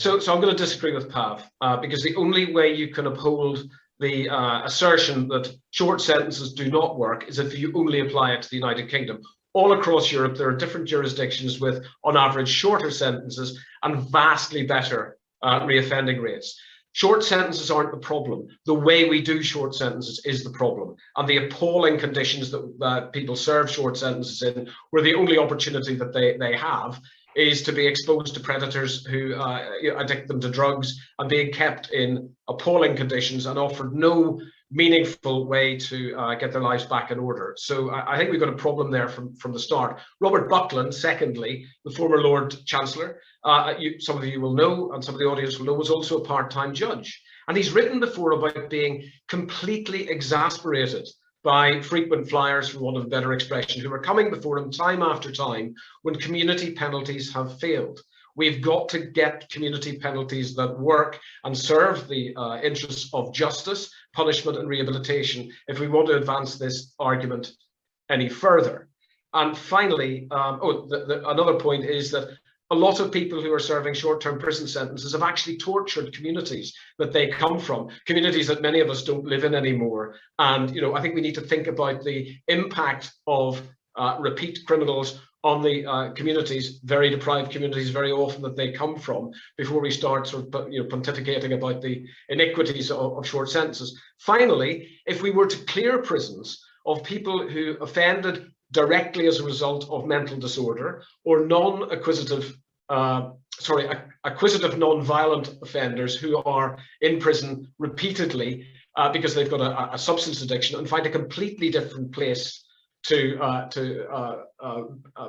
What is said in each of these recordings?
So I'm going to disagree with Pav, because the only way you can uphold the assertion that short sentences do not work is if you only apply it to the United Kingdom. All across Europe, there are different jurisdictions with, on average, shorter sentences and vastly better reoffending rates. Short sentences aren't the problem. The way we do short sentences is the problem. And the appalling conditions that people serve short sentences in, where the only opportunity that they have is to be exposed to predators who addict them to drugs, and being kept in appalling conditions and offered no meaningful way to get their lives back in order. So I think we've got a problem there from the start. Robert Buckland, secondly, the former Lord Chancellor, some of you will know, and some of the audience will know, was also a part-time judge. And he's written before about being completely exasperated by frequent flyers, for want of a better expression, who are coming before him time after time when community penalties have failed. We've got to get community penalties that work and serve the interests of justice, punishment and rehabilitation if we want to advance this argument any further. And finally, another point is that a lot of people who are serving short-term prison sentences have actually tortured communities that they come from, communities that many of us don't live in anymore. And I think we need to think about the impact of repeat criminals on the communities, very deprived communities, very often that they come from, before we start sort of pontificating about the iniquities of short sentences. Finally, if we were to clear prisons of people who offended directly as a result of mental disorder or acquisitive non-violent offenders who are in prison repeatedly because they've got a substance addiction, and find a completely different place to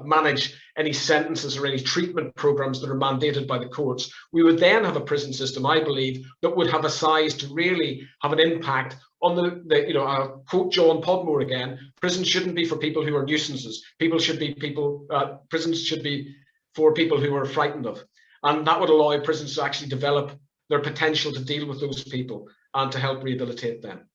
manage any sentences or any treatment programs that are mandated by the courts, we would then have a prison system, I believe, that would have a size to really have an impact on I'll quote John Podmore again, prisons shouldn't be for people who are nuisances. Prisons should be for people who are frightened of. And that would allow prisons to actually develop their potential to deal with those people and to help rehabilitate them.